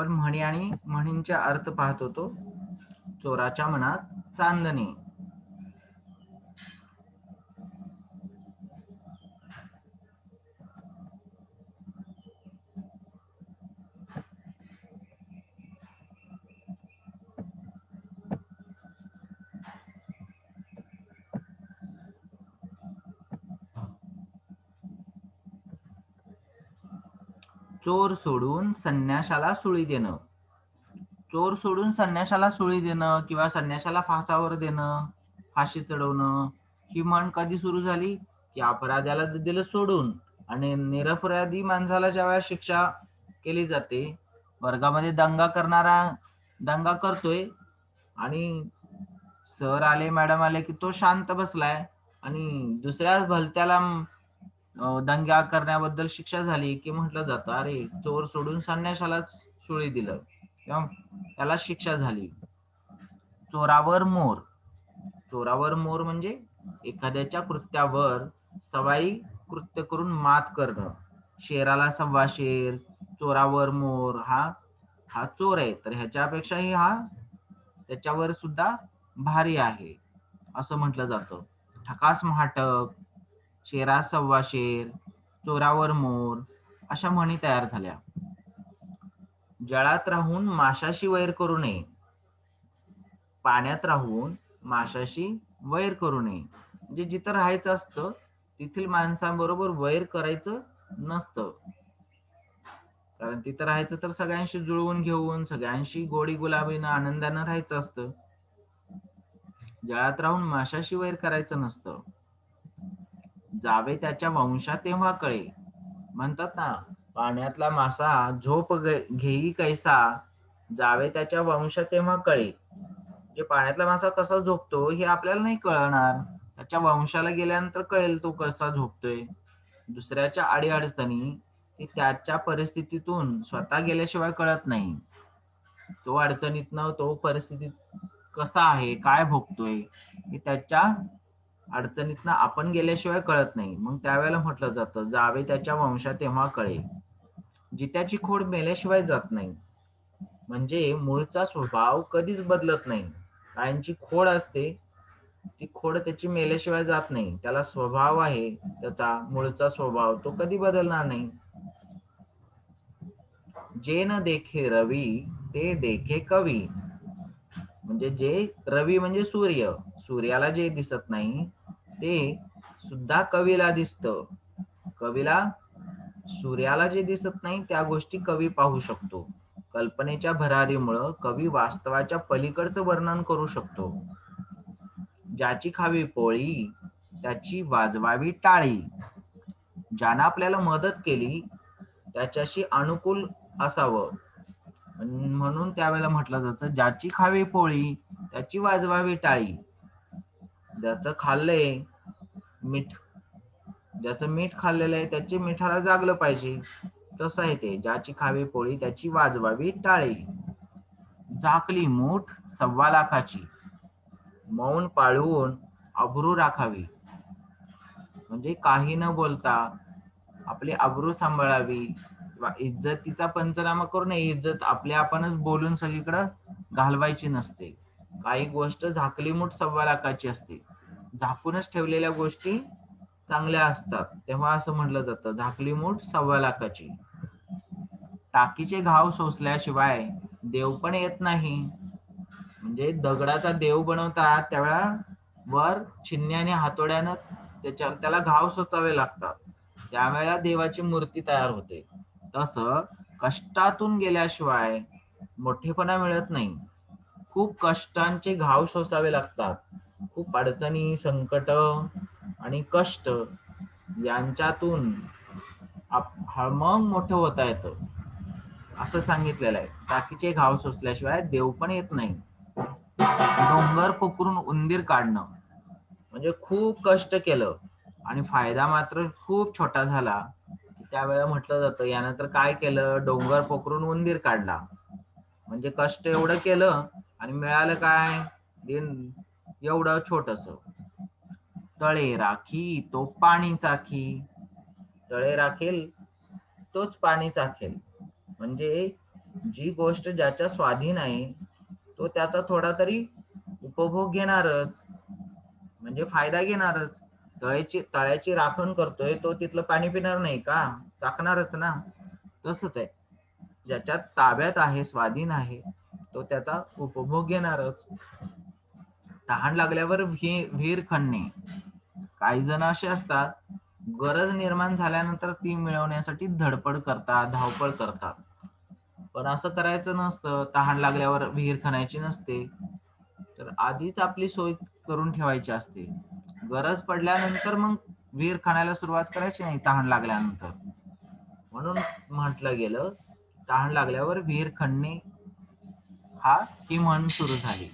आपण म्हणी आणि म्हणींचे अर्थ पाहत होतो. चोराच्या मनात चांदणे. चोर सोडून संन्याशाला सुळी देणं. चोर सोडून संन्याशाला सुळी देणं किंवा संन्याशाला फासावर देणं, फाशी चढवणं, ही म्हण कधी सुरू झाली? की अपराध्याला दिलं सोडून आणि निरपराधी माणसाला ज्यावेळेला शिक्षा केली जाते, वर्गामध्ये दंगा करतोय आणि सर आले, मॅडम आले की तो शांत बसलाय आणि दुसऱ्याच भलत्याला दंगा करण्याबद्दल शिक्षा झाली की म्हटलं जातं, अरे चोर सोडून संन्याशालाच सुळी दिलं किंवा त्याला शिक्षा झाली. चोरावर मोर. चोरावर मोर म्हणजे एखाद्याच्या कृत्यावर सवाई कृत्य करून मात करणं. शेराला सव्वा शेर, चोरावर मोर, हा हा चोर आहे, तर ह्याच्यापेक्षाही हा त्याच्यावर सुद्धा भारी आहे असं म्हटलं जातं. ठकास महाटक, शेरास सव्वा शेर, चोरावर मोर, अशा म्हणी तयार झाल्या. जळात राहून माशाशी वैर करू नये. पाण्यात राहून माशाशी वैर करू नये. म्हणजे जिथं राहायचं असतं तेथील माणसांबरोबर वैर करायचं नसतं. कारण तिथं राहायचं तर सगळ्यांशी जुळवून घेऊन, सगळ्यांशी गोडी गुलाबीनं आनंदानं राहायचं असतं. जळात राहून माशाशी वैर करायचं नसतं. जावे त्याच्या वंशा तेव्हा कळे. म्हणतात ना, पाण्यातला मासा झोप घेई कैसा, जावे त्याच्या वंशा तेव्हा कळे. म्हणजे पाण्यातला मासा कसा झोपतो हे आपल्याला नाही कळणार, त्याच्या वंशाला गेल्यानंतर कळेल तो कसा झोपतोय. दुसऱ्याच्या अडीअडचणी हे त्याच्या परिस्थितीतून स्वतः गेल्याशिवाय कळत नाही. तो अडचणीतनं तो परिस्थितीत कसा आहे, काय भोगतोय, हे त्याच्या अडचणीतनं आपण गेल्याशिवाय कळत नाही. मग त्यावेळेला म्हटलं जातं, जावे त्याच्या वंशा तेव्हा कळे. जित्याची खोड मेल्याशिवाय जात नाही. म्हणजे मूळचा स्वभाव कधीच बदलत नाही. कायमची खोड असते, ती खोड त्याची मेल्याशिवाय जात नाही. त्याला स्वभाव आहे, त्याचा मूळचा स्वभाव तो कधी बदलणार नाही. जे न देखे रवी ते देखे कवी. म्हणजे जे रवी म्हणजे सूर्य, सूर्याला जे दिसत नाही ते सुद्धा कवीला दिसतं. कवीला सूर्याला जे दिसत नाही त्या गोष्टी कवी पाहू शकतो. कल्पनेच्या भरारीमुळं कवी वास्तवाच्या पलीकडचं वर्णन करू शकतो. ज्याची खावी पोळी त्याची वाजवावी टाळी. ज्यानं आपल्याला मदत केली त्याच्याशी अनुकूल असावं. म्हणून त्यावेळेला म्हटलं जातं, ज्याची खावी पोळी त्याची वाजवावी टाळी. ज्याचं खाल्लंय मीठ, ज्याचं मीठ खाल्लेलं आहे त्याची मिठाला जागलं पाहिजे. तसं आहे ते, ज्याची खावी पोळी त्याची वाजवावी टाळी. झाकली मूठ सव्वा लाखाची, मौन पाळून अब्रू राखावी. म्हणजे काही न बोलता आपली अब्रू सांभाळावी किंवा इज्जतीचा पंचनामा करू नये. इज्जत आपल्या आपणच बोलून सगळीकडं घालवायची नसते. काही गोष्ट झाकली मूठ सव्वा लाखाची असते. झाकूनच ठेवलेल्या गोष्टी चांगल्या असतात. तेव्हा असं म्हटलं जातं, झाकली मूठ सव्वा लाखाची. टाकीचे घाव सोसल्याशिवाय देव पण येत नाही. म्हणजे दगडाचा देव बनवतात त्यावेळेला वर छिन्नी हातोड्यानं त्याला घाव सोचावे लागतात, त्यावेळेला देवाची मूर्ती तयार होते. तसं कष्टातून गेल्याशिवाय मोठेपणा मिळत नाही. खूप कष्टांचे घाव सोसावे लागतात. खूप अडचणी, संकट आणि कष्ट यांच्यातून मग मोठं होता येतं असं सांगितलेलं आहे. टाकीचे घाव सोसल्याशिवाय देव पण येत नाही. डोंगर पोखरून उंदीर काढणं. म्हणजे खूप कष्ट केलं आणि फायदा मात्र खूप छोटा झाला, त्यावेळेला म्हटलं जातं, यानं तर काय केलं, डोंगर पोखरून उंदीर काढला. म्हणजे कष्ट एवढं केलं आणि मिळालं काय, एवढं छोटस. तळे राखी तो पाणी चाखी. तळे राखेल तोच पाणी चाखेल. म्हणजे जी गोष्ट ज्याच्या स्वाधीन आहे तो त्याचा थोडा तरी उपभोग घेणारच, म्हणजे फायदा घेणारच. तळ्याची राखण करतोय तो तिथलं पाणी पिणार नाही का, चाकणारच ना. तसंच आहे, ज्याच्या ताब्यात आहे, स्वाधीन आहे, तो त्याचा उपभोग घेणारच. तहान लागल्यावर विहीर खणणे. काही जण असे असतात, गरज निर्माण झाल्यानंतर ती मिळवण्यासाठी धडपड करतात, धावपळ करतात. पण असं करायचं नसतं. तहान लागल्यावर विहीर खणायची नसते. तर आधीच आपली सोय करून ठेवायची असते. गरज पडल्यानंतर मग विहीर खणायला सुरुवात करायची नाही तहान लागल्यानंतर. म्हणून म्हटलं गेलं, तहान लागल्यावर विहीर खणणे ही म्हण सुरू झाली.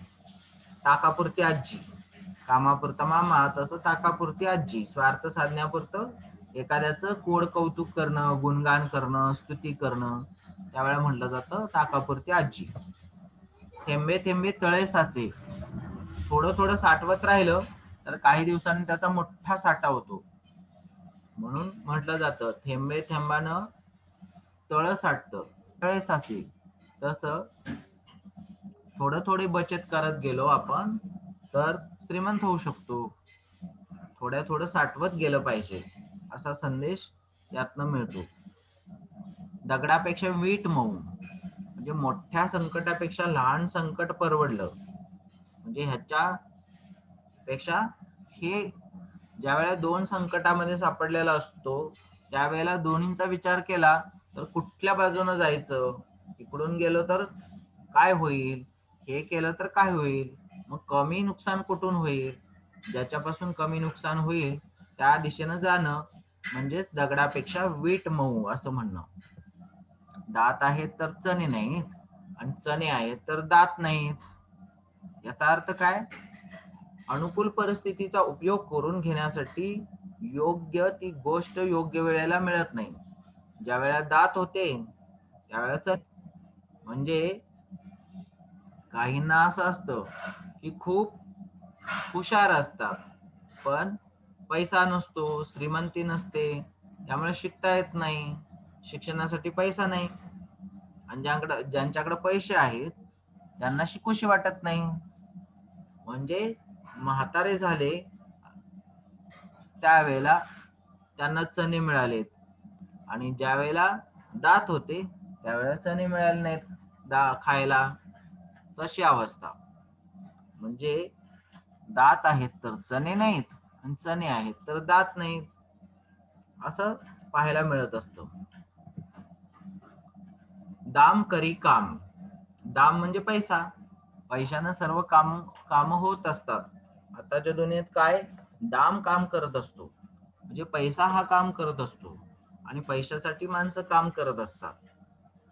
ताकापुरती आजी, कामापुरता मामा, तसं ताकापुरती आजी. स्वार्थ साधण्यापुरतं एखाद्याचं कोड कौतुक करणं, गुणगान करणं, स्तुती करणं, त्यावेळेला म्हटलं जातं ताकापुरती आजी. थेंबे थेंबे तळे साचे. थोडं थोडं साठवत राहिलं तर काही दिवसांनी त्याचा मोठा साठा होतो. म्हणून म्हटलं जातं थेंबे थेंबानं तळ साठतं, तळे साचे. तसं थोडं थोडी बचत करत गेलो आपण तर श्रीमंत होऊ शकतो. थोडं साठवत गेलं पाहिजे, असा संदेश यातनं मिळतो. दगडापेक्षा वीट मऊ, म्हणजे मोठ्या संकटापेक्षा लहान संकट परवडलं. म्हणजे ह्याच्या पेक्षा हे ज्या वेळेला दोन संकटामध्ये सापडलेला असतो त्यावेळेला दोन्हींचा विचार केला तर कुठल्या बाजूने जायचं, इकडून गेलो तर काय होईल, हे केलं तर काय होईल, मग कमी नुकसान कुठून होईल, ज्याच्यापासून कमी नुकसान होईल त्या दिशेनं जाणं म्हणजेच दगडापेक्षा वीट मऊ असं म्हणणं. दात आहेत तर चणे नाहीत आणि चणे आहेत तर दात नाहीत. याचा अर्थ काय, अनुकूल परिस्थितीचा उपयोग करून घेण्यासाठी योग्य ती गोष्ट योग्य वेळेला मिळत नाही. ज्या वेळेला दात होते त्यावेळेच, म्हणजे काहींना असं असतं की खूप हुशार असतात पण पैसा नसतो, श्रीमंती नसते, त्यामुळे शिकता येत नाही, शिक्षणासाठी पैसा नाही. आणि ज्यांच्याकडे पैसे आहेत त्यांना शिकूशी वाटत नाही. म्हणजे म्हातारे झाले त्यावेळेला त्यांना चणे मिळालेत आणि ज्या वेळेला दात होते त्यावेळेला चणे मिळाले नाहीत खायला. तशी अवस्था, म्हणजे दात आहेत तर चणे नाहीत आणि चणे आहेत तर दात नाहीत, असं पाहायला मिळत असतं. दाम करी काम. दाम म्हणजे पैसा. पैशानं सर्व काम होत असतात. आताच्या दुनियेत काय, दाम काम करत असतो, म्हणजे पैसा हा काम करत असतो आणि पैशासाठी माणसं काम करत असतात.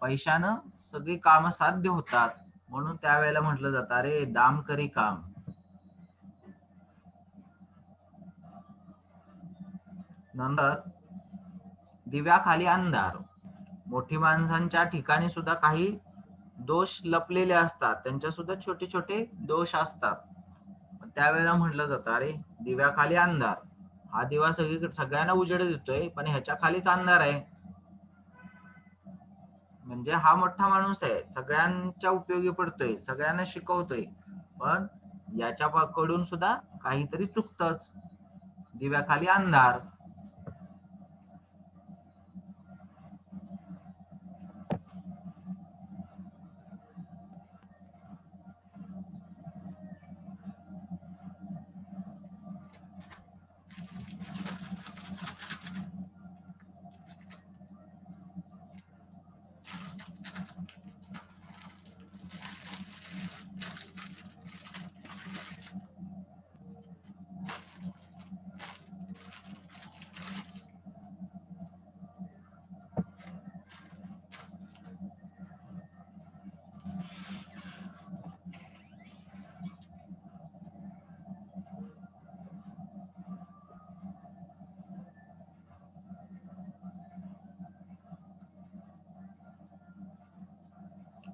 पैशानं सगळी कामं साध्य होतात, म्हणून त्यावेळेला म्हटलं जातं अरे दाम करी काम. नंतर दिव्याखाली अंधार. मोठी माणसांच्या ठिकाणी सुद्धा काही दोष लपलेले असतात, त्यांच्या सुद्धा छोटे छोटे दोष असतात. त्यावेळेला म्हटलं जातं अरे दिव्याखाली अंधार. हा दिवा सगळ्यांना उजेड देतोय पण ह्याच्या खालीच अंधार आहे. म्हणजे हा मोठा माणूस आहे, सगळ्यांच्या उपयोगी पडतोय, सगळ्यांना शिकवतोय, पण याच्याकडून सुद्धा काहीतरी चुकतच. दिव्याखाली अंधार.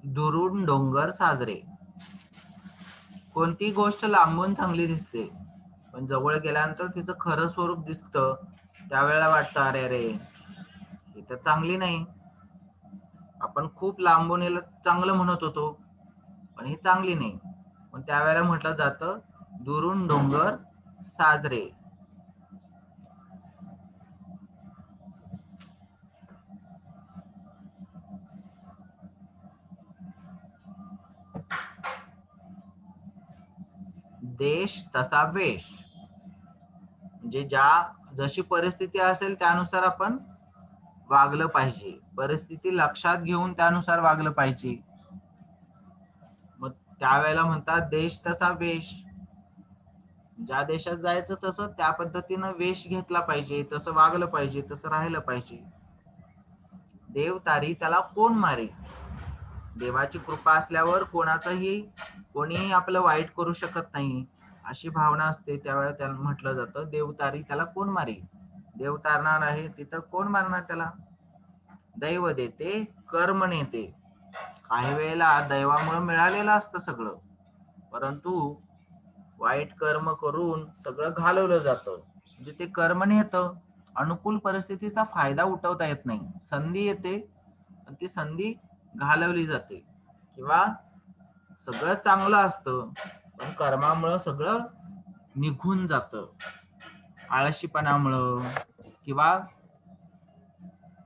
दुरून डोंगर साजरे. कोणती गोष्ट लांबून चांगली दिसते पण जवळ गेल्यानंतर तिचं खरं स्वरूप दिसतं, त्यावेळेला वाटतं अरे अरे ही तर चांगली नाही. आपण खूप लांबून याला चांगलं म्हणत होतो, पण ही चांगली नाही. पण त्यावेळेला म्हटलं जातं दुरून डोंगर साजरे. देश तसा वेश, म्हणजे जशी परिस्थिती असेल त्यानुसार आपण वागलं पाहिजे. परिस्थिती लक्षात घेऊन त्यानुसार वागलं पाहिजे. मग त्यावेळेला म्हणतात देश तसा वेश. ज्या देशात जायचं तसं त्या पद्धतीनं वेश घेतला पाहिजे, तसं वागलं पाहिजे, तसं राहिलं पाहिजे. देव तारी त्याला कोण मारे. देवाची कृपा असल्यावर कोणीही आपलं वाईट करू शकत नाही, अशी भावना असते. त्यावेळेला त्याला म्हटलं जातं देव तारी त्याला कोण मारे. देव तारणार आहे तिथं कोण मारणार त्याला. दैव देते कर्म नेते. काही वेळेला दैवामुळे मिळालेलं असतं सगळं, परंतु वाईट कर्म करून सगळं घालवलं जातं. म्हणजे ते कर्म नेतं. अनुकूल परिस्थितीचा फायदा उठवता येत नाही. संधी येते पण ती संधी घालवली जाते. किंवा सगळं चांगलं असतं पण कर्मामुळं सगळं निघून जातं. आळशीपणामुळं किंवा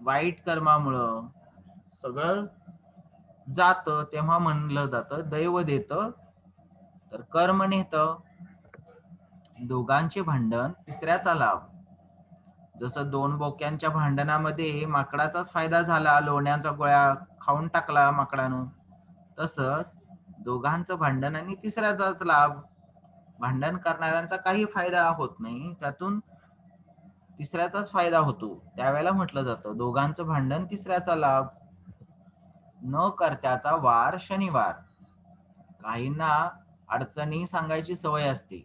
वाईट कर्मामुळं सगळं जातं. तेव्हा म्हणलं जातं दैव देतं तर कर्म नेतं. दोघांचे भांडण तिसऱ्याचा लाभ. जसं दोन बोक्यांच्या भांडणामध्ये माकडाचाच फायदा झाला, लोण्याचा गोळ्या खाऊन टाकला माकडानं, तसंच दोघांचं भांडण आणि तिसऱ्याचाच लाभ. भांडण करणाऱ्यांचा काही फायदा होत नाही, त्यातून तिसऱ्याचाच फायदा होतो. त्यावेळेला म्हटलं जातं दोघांचं भांडण तिसऱ्याचा लाभ. न करत्याचा वार शनिवार. काहींना अडचणी सांगायची सवय असते,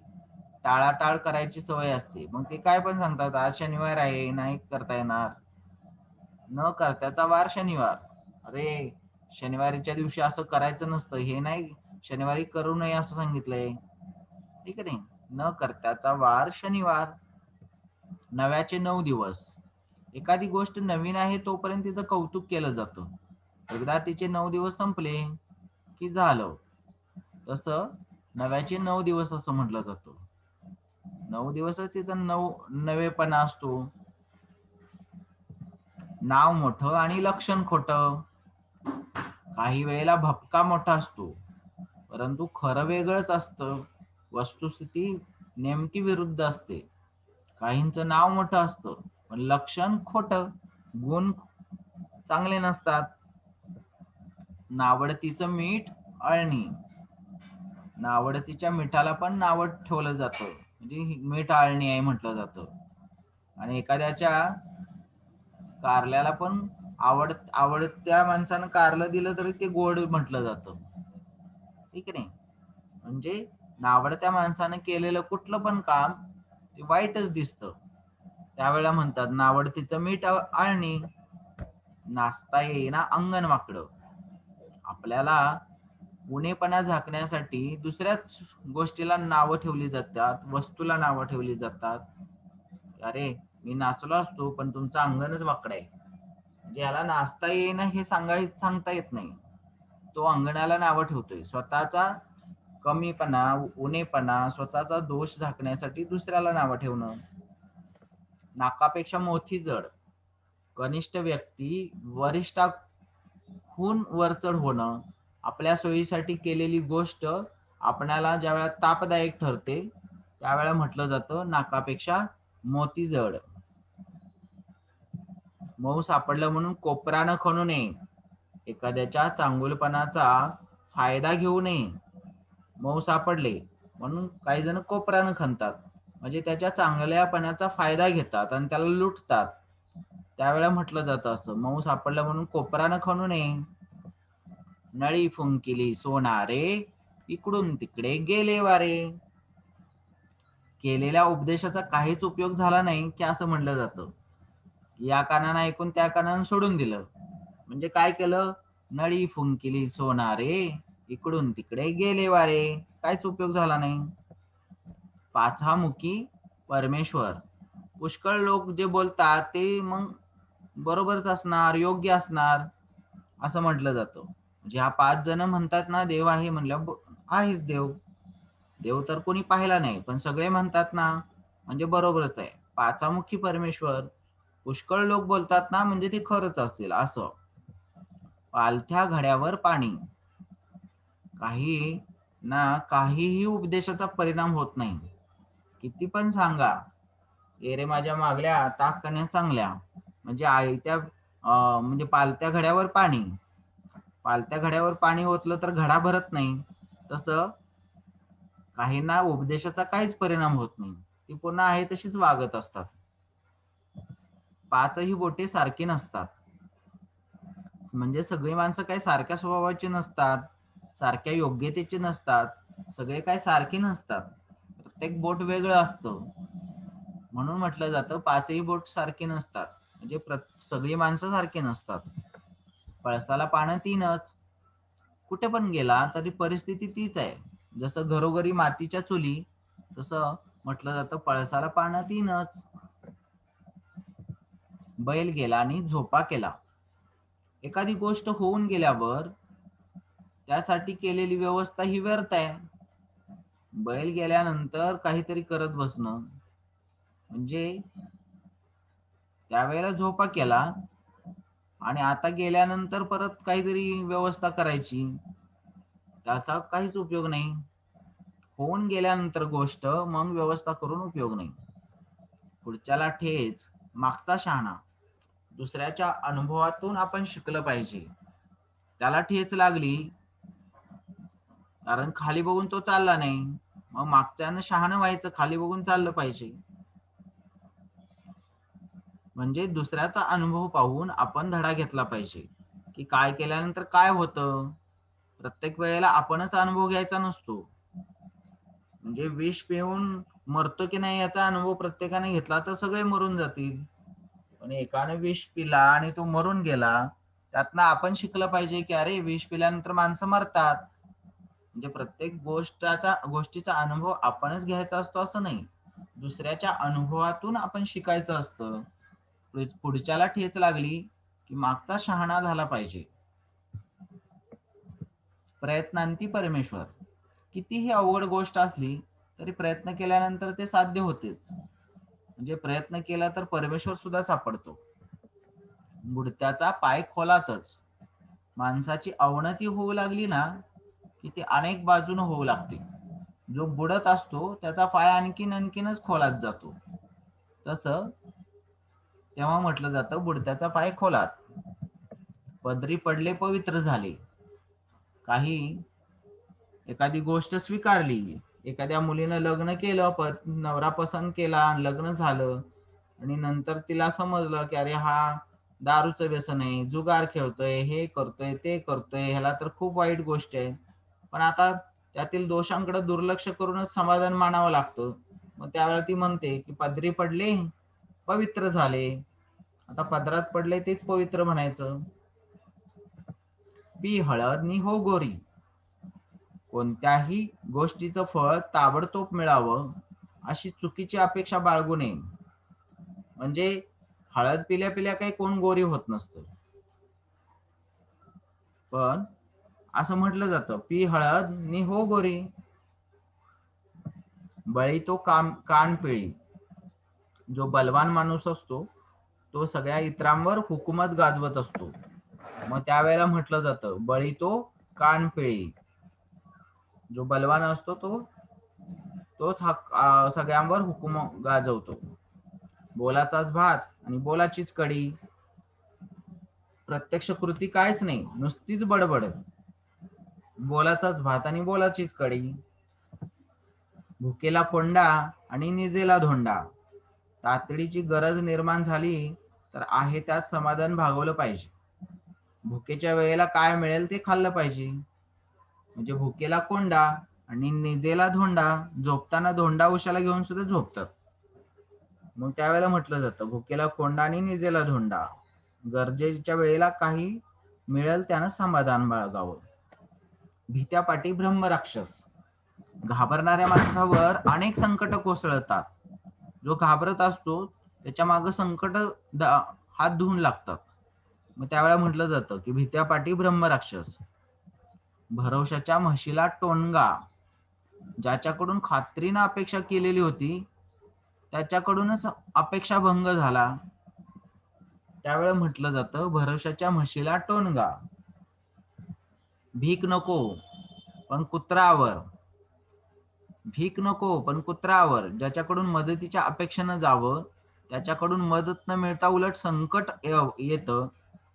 टाळाटाळ करायची सवय असते. मग ते काय पण सांगतात आज शनिवार आहे, नाही करता येणार. न करत्याचा वार शनिवार. अरे शनिवारीच्या दिवशी असं करायचं नसतं, हे नाही शनिवारी करू नये असं सांगितलंय, ठीक आहे. न करत्याचा वार शनिवार. नव्याचे 9 दिवस. एखादी गोष्ट नवीन आहे तोपर्यंत तिचं कौतुक केलं जातं. एकदा तिचे 9 दिवस संपले की झालं. तसं नव्याचे 9 दिवस असं म्हटलं जातं. 9 दिवसच तिचा नवेपणा असतो. नाव मोठं आणि लक्षण खोटं. काही वेळेला भपका मोठा असतो परंतु खरं वेगळंच असतं. वस्तुस्थिती नेमकी विरुद्ध असते. काहींचं नाव मोठं असतं पण लक्षण खोटं, गुण चांगले नसतात. नावडतीचं मीठ अळणी. नावडतीच्या मिठाला पण नावड ठेवलं जातं, म्हणजे मीठ अळणी आहे म्हटलं जातं. आणि एखाद्याच्या कारल्याला पण आवडत्या माणसानं कारलं दिलं तरी ते गोड म्हटलं जातं, ठीक आहे. म्हणजे नावडत्या माणसानं केलेलं कुठलं पण काम ते वाईटच दिसतं. त्यावेळेला म्हणतात नावडतीचं मीठ अळणी. नाचता येईना अंगण वाकडं. आपल्याला उणेपणा झाकण्यासाठी दुसऱ्याच गोष्टीला नावं ठेवली जातात, वस्तूला नावं ठेवली जातात. अरे मी नाचलो असतो पण तुमचं अंगणच वाकडं आहे, म्हणजे याला नाचता येईना हे सांगता येत नाही, तो अंगणाला नावं ठेवतोय. स्वतःचा कमीपणा, उणेपणा, स्वतःचा दोष झाकण्यासाठी दुसऱ्याला नावं ठेवणं. नाकापेक्षा मोठी जड. कनिष्ठ व्यक्ती वरिष्ठाहून वरचढ होणं. आपल्या सोयीसाठी केलेली गोष्ट आपल्याला ज्यावेळेला तापदायक ठरते त्यावेळेला म्हटलं जातं नाकापेक्षा मोती जड. मऊ सापडलं म्हणून कोपरानं खणू नये. एखाद्याच्या चांगुलपणाचा फायदा घेऊ नये. मऊ सापडले म्हणून काही जण कोपरानं खणतात, म्हणजे त्याच्या चांगल्यापणाचा फायदा घेतात आणि त्याला लुटतात. त्यावेळेला म्हटलं जातं असं मऊ सापडलं म्हणून कोपरानं खणू नये. नळी फुंकिली सोनारे, इकडून तिकडे गेले वारे. केलेल्या उपदेशाचा काहीच उपयोग झाला नाही की असं म्हटलं जातं. या कानानं ऐकून त्या कानानं सोडून दिलं, म्हणजे काय केलं, नळी फुंकिली सोनारे, इकडून तिकडे गेले वारे, काहीच उपयोग झाला नाही. पाचामुखी परमेश्वर. पुष्कळ लोक जे बोलतात ते मग बरोबरच असणार, योग्य असणार. असं म्हटलं जातं. म्हणजे हा 5 जण म्हणतात ना देव आहे म्हणलं आहेच देव. देव तर कोणी पाहिला नाही, पण सगळे म्हणतात ना, म्हणजे बरोबरच आहे. पाचामुखी परमेश्वर पुष्कळ लोक बोलतात ना, म्हणजे ते खरंच असेल असं. पालथ्या घड्यावर पाणी. काही ना काहीही उपदेशाचा परिणाम होत नाही. किती पण सांगा, "ये रे माझ्या मागल्या ताक कण्या चांगल्या." म्हणजे आयत्या म्हणजे पालत्या घड्यावर पाणी. पालत्या घड्यावर पाणी ओतलं तर घडा भरत नाही. तसं काहींना उपदेशाचा काहीच परिणाम होत नाही. ती पुन्हा आहे तशीच वागत असतात. पाचही बोटे सारखी नसतात. म्हणजे सगळी माणसं काही सारख्या स्वभावाची नसतात, सारख्या योग्यतेची नसतात, सगळे काही सारखी नसतात. प्रत्येक बोट वेगळं असतं. म्हणून म्हटलं जातं पाचही बोट सारखी नसतात. म्हणजे सगळी माणसं सारखी नसतात. पळसाला पानं तीनच. कुठे पण गेला तरी परिस्थिती तीच आहे. जसं घरोघरी मातीच्या चुली, तसं म्हटलं जातं पळसाला पानं तीनच. बैल गेला आणि झोपा केला. एखादी गोष्ट होऊन गेल्यावर त्यासाठी केलेली व्यवस्था ही व्यर्थ आहे. बैल गेल्यानंतर काहीतरी करत बसणं म्हणजे त्यावेळेला झोपा केला आणि आता गेल्यानंतर परत काहीतरी व्यवस्था करायची, त्याचा काहीच उपयोग नाही. होऊन गेल्यानंतर गोष्ट मग व्यवस्था करून उपयोग नाही. पुढच्याला ठेच, मागचा शहाणा. दुसऱ्याच्या अनुभवातून आपण शिकलं पाहिजे. त्याला ठेच लागली कारण खाली बघून तो चालला नाही, मग मागच्यानं शहाणं व्हायचं, खाली बघून चाललं पाहिजे. म्हणजे दुसऱ्याचा अनुभव पाहून आपण धडा घेतला पाहिजे की काय केल्यानंतर काय होतं. प्रत्येक वेळेला आपणच अनुभव घ्यायचा नसतो. म्हणजे विष पिऊन मरतो की नाही याचा अनुभव प्रत्येकाने घेतला तर सगळे मरून जातील. पण एकाने विष पिला आणि तो मरून गेला, त्यातनं आपण शिकलं पाहिजे की अरे विष पिल्यानंतर माणसं मरतात. म्हणजे प्रत्येक गोष्टीचा अनुभव आपणच घ्यायचा असतो असं नाही. दुसऱ्याच्या अनुभवातून आपण शिकायचं असतं. पुढच्याला ठेच लागली की मागचा शहाणा झाला पाहिजे. प्रयत्नांती परमेश्वर. कितीही अवघड गोष्ट असली तरी प्रयत्न केल्यानंतर ते साध्य होतेच. म्हणजे प्रयत्न केला तर परमेश्वर सुद्धा सापडतो. बुडत्याचा पाय खोलातच. माणसाची अवनती होऊ लागली ना की ती अनेक बाजूने होऊ लागते. जो बुडत असतो त्याचा पाय आणखीनच खोलात जातो. तसं तेव्हा म्हटलं जातं बुडत्याचा पाय खोलात. पदरी पडले पवित्र झाले. काही एखादी गोष्ट स्वीकारली, एखाद्या मुलीनं लग्न केलं, नवरा पसंत केला, लग्न झालं आणि नंतर तिला समजलं की अरे हा दारूचं व्यसन आहे, जुगार खेळतोय, हे करतोय, ते करतोय, ह्याला तर खूप वाईट गोष्ट आहे. पण आता त्यातील दोषांकडे दुर्लक्ष करूनच समाधान मानावं लागतं. मग त्यावेळेला ती म्हणते की पदरी पडले पवित्र झाले. आता पदरात पडले तेच पवित्र म्हणायचं. पी हळद नि हो गोरी. कोणत्याही गोष्टीचं फळ ताबडतोब मिळावं अशी चुकीची अपेक्षा बाळगू नये. म्हणजे हळद पिल्या पिल्या काही कोण गोरी होत नसतं. पण असं म्हटलं जातं पी हळद नि हो गोरी. बळी तो कान पिळी. जो बलवान माणूस असतो तो सगळ्या इतरांवर हुकूमत गाजवत असतो. मग त्यावेळेला म्हटलं जातं बळी तो कान पिळी. जो बलवान असतो तोच सगळ्यांवर हुकूम गाजवतो. बोलाचाच भात आणि बोलाचीच कडी. प्रत्यक्ष कृती कायच नाही, नुसतीच बडबड. बोलाचाच भात आणि बोलाचीच कडी. भुकेला कोंडा आणि निजेला धोंडा. तातडीची गरज निर्माण झाली तर आहे त्यात समाधान भागवलं पाहिजे. भुकेच्या वेळेला काय मिळेल ते खाल्लं पाहिजे. म्हणजे भुकेला कोंडा आणि निजेला धोंडा. झोपताना धोंडा उशाला घेऊन सुद्धा झोपतात. मग त्यावेळेला म्हटलं जातं भुकेला कोंडा आणि निजेला धोंडा. गरजेच्या वेळेला काही मिळेल त्यानं समाधान बाळगावं. भीत्यापाठी ब्रह्मराक्षस. घाबरणाऱ्या माणसावर अनेक संकट कोसळतात. जो घाबरत असतो त्याच्या मागे संकट हात धुवून लागतात. मग त्यावेळेला म्हटलं जातं की भित्यापाटी ब्रह्मराक्षस, भरवशाच्या म्हशीला टोणगा, ज्याच्याकडून खात्रीनं अपेक्षा केलेली होती त्याच्याकडूनच अपेक्षा भंग झाला, त्यावेळेला म्हटलं जातं भरवशाच्या म्हशीला टोणगा. भीक नको पण कुत्रावर, भीक नको पण कुत्रावर, ज्याच्याकडून मदतीच्या अपेक्षेनं जावं त्याच्याकडून मदत न मिळता उलट संकट येतं.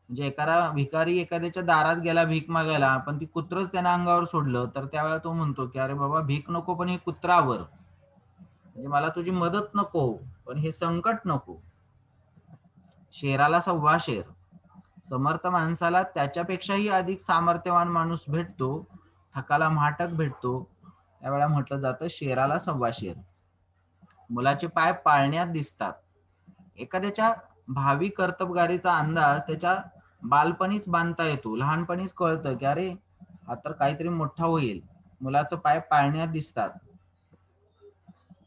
म्हणजे एखादा भिकारी एखाद्याच्या दारात गेला भीक मागायला, पण ती कुत्रच त्याने अंगावर सोडलं, तर त्यावेळेला तो म्हणतो की अरे बाबा भीक नको पण हे कुत्रावर, म्हणजे मला तुझी मदत नको पण हे संकट नको. शेराला सव्वा शेर, समर्थ माणसाला त्याच्यापेक्षाही अधिक सामर्थ्यवान माणूस भेटतो, हकाला म्हाटक भेटतो, त्यावेळेला म्हटलं जातं शेराला सव्वा शेर. मुलाचे पाय पाळण्यात दिसतात, एखाद्याच्या भावी कर्तबगारीचा अंदाज त्याच्या बालपणीच बांधता येतो, लहानपणीच कळतं की अरे हा तर काहीतरी मोठा होईल. मुलाचं पाय पाळण्यात दिसतात.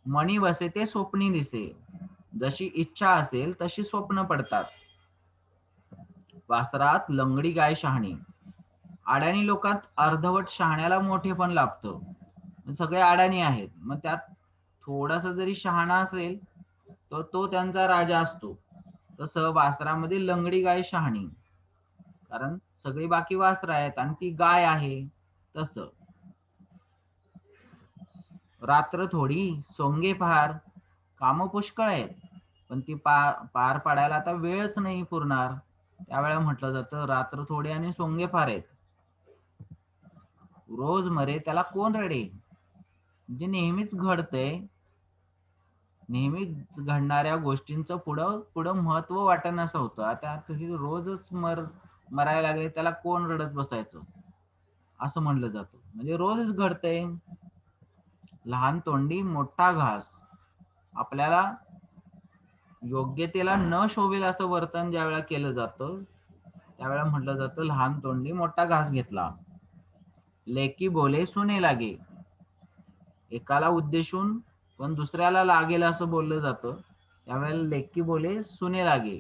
मणी वसे ते स्वप्नी दिसे, जशी इच्छा असेल तशी स्वप्न पडतात. वासरात लंगडी गाय शहाणी, अडाणी लोकात अर्धवट शहाण्याला मोठे पण लाभतं. सगळे अडाणी आहेत, मग त्यात थोडासा जरी शहाणा असेल तर तो त्यांचा राजा असतो. तसं वासरामध्ये लंगडी गाय शहाणी, कारण सगळी बाकी वासर आहेत आणि ती गाय आहे. तसं रात्र थोडी सोंगे फार, काम पुष्कळ आहेत पण ती पार पाडायला आता वेळच नाही पुरणार, त्यावेळेला म्हटलं जातं रात्र थोडी आणि सोंगे फार आहेत. रोज मरे त्याला कोण रडे, जे नेहमीच घडतंय, नेहमीच घडणाऱ्या गोष्टींचं पुढं पुढं महत्व वाटणं होतं. आता रोजच मरायला लागले त्याला कोण रडत बसायचं, असं म्हणलं जातं. म्हणजे रोजच घडतंय. लहान तोंडी मोठा घास, आपल्याला योग्यतेला न शोभेल असं वर्तन ज्या वेळेला केलं जातं त्यावेळेला म्हटलं जातं लहान तोंडी मोठा घास घेतला. लेकी बोले सुने लागे, एकाला उद्देशून पण दुसऱ्याला लागेल असं बोललं जातं, त्यावेळेला लेकी बोले सुने लागे.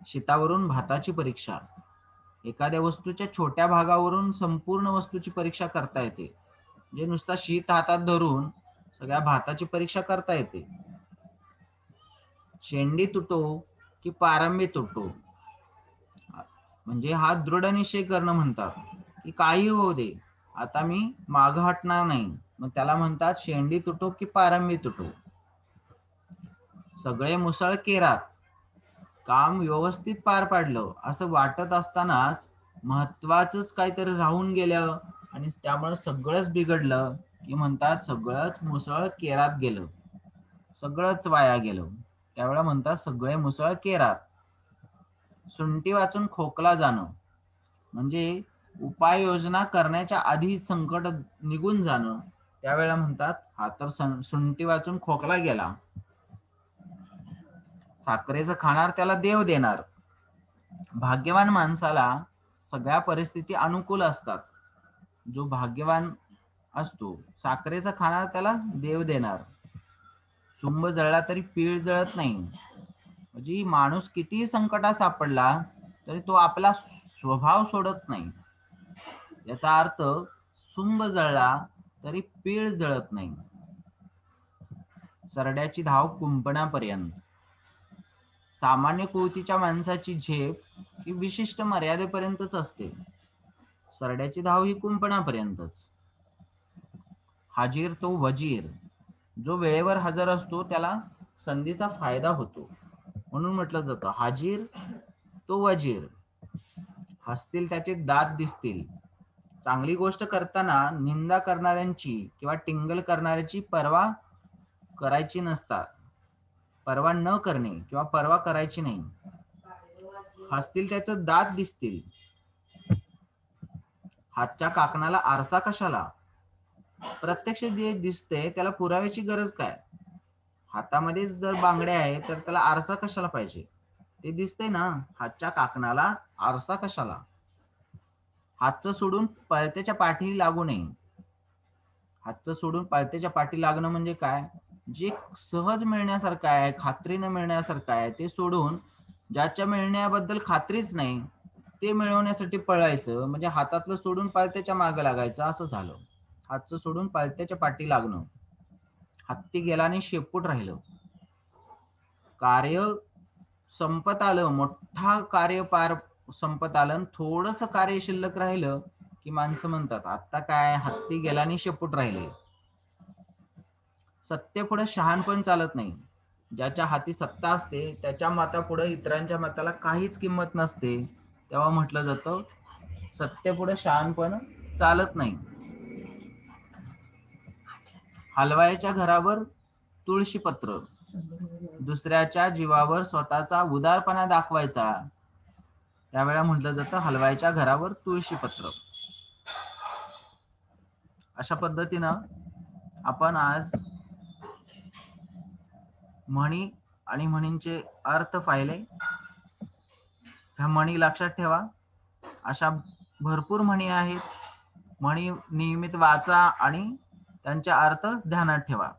शीतावरून भाताची परीक्षा, एखाद्या वस्तूच्या छोट्या भागावरून संपूर्ण वस्तूची परीक्षा करता येते. म्हणजे नुसता शीत हातात धरून सगळ्या भाताची परीक्षा करता येते. शेंडी तुटो की पारंबी तुटो, म्हणजे हा दृढ निश्चय करणं म्हणतात की काही होऊ दे आता मी मागं हटणार नाही, मग त्याला म्हणतात शेंडी तुटो की पारंबी तुटो. सगळे मुसळ केरात, काम व्यवस्थित पार पाडलं असं वाटत असतानाच महत्वाचंच काहीतरी राहून गेलं आणि त्यामुळे सगळंच बिघडलं की म्हणतात सगळंच मुसळ केरात गेलं, सगळंच वाया गेलं, त्यावेळेला म्हणतात सगळे मुसळ केरात. सुंटी वाचून खोकला जाणं, म्हणजे उपाययोजना करण्याच्या आधी संकट निघून जाणं, त्यावेळेला म्हणतात हा तर सुंटी वाचून खोकला गेला. साखरेचं खाणार त्याला देव देणार, भाग्यवान माणसाला सगळ्या परिस्थिती अनुकूल असतात. जो भाग्यवान असतो साखरेचं खाणार त्याला देव देणार. सुंब जळला तरी पीळ जळत नाही, म्हणजे माणूस कितीही संकटात सापडला तरी तो आपला स्वभाव सोडत नाही. याचा अर्थ सुंब जळला तरी पीळ जळत नाही. सरड्याची धाव कुंपणापर्यंत, सामान्य कुवतीच्या माणसाची झेप ही विशिष्ट मर्यादेपर्यंतच असते, सरड्याची धाव ही कुंपणापर्यंतच. हाजीर तो वजीर, जो वेळेवर हजर असतो त्याला संधीचा फायदा होतो, म्हणून म्हटलं जातं हाजीर तो वजीर. हसतील त्याचे दात दिसतील, चांगली गोष्ट करताना निंदा करणाऱ्यांची किंवा टिंगल करणाऱ्याची पर्वा करायची नसतात, पर्वा न करणे किंवा पर्वा करायची नाही. हसतील त्याचे दात दिसतील, हातच्या काकणाला आरसा कशाला, प्रत्यक्ष जे दिसते त्याला पुराव्याची गरज काय. हातामध्येच जर बांगड्या आहे तर त्याला आरसा कशाला पाहिजे, ते दिसते ना, हातच्या काकणाला आरसा कशाला. हातचं सोडून पळत्याच्या पाठी लागू नये, हातचं सोडून पळत्याच्या पाठी लागणं म्हणजे काय, जे सहज मिळण्यासारखं आहे खात्रीनं मिळण्यासारखं आहे ते सोडून ज्याच्या मिळण्याबद्दल खात्रीच नाही ते मिळवण्यासाठी पळायचं, म्हणजे हातातलं सोडून पाळत्याच्या मागे लागायचं असं झालं. हातचं सोडून पाळत्याच्या पाठी लागणं. हत्ती गेला आणि शेपूट राहिलं. कार्य संपत आलं, मोठा कार्य पार संपत आलं, थोडस कार्य शिल्लक राहिलं की माणसं म्हणतात आता काय हत्ती गेला आणि शेपूट राहिले. सत्य पुढे शहाणपण चालत नाही. ज्याच्या हाती सत्ता असते त्याच्या मतापुढे इतरांच्या मताला काहीच किंमत नसते. तेव्हा म्हटलं जातं सत्य पुढे शहाणपण चालत नाही. हलवायच्या घरावर तुळशी पत्र, दुसऱ्याच्या जीवावर स्वतःचा उदारपणा दाखवायचा त्यावेळेला म्हटलं जातं हलवायच्या घरावर तुळशी पत्र. अशा पद्धतीनं आपण आज म्हणी आणि म्हणींचे अर्थ पाहिले. ह्या म्हणी लक्षात ठेवा. अशा भरपूर म्हणी आहेत. म्हणी नियमित वाचा आणि त्यांचे अर्थ ध्यानात ठेवा.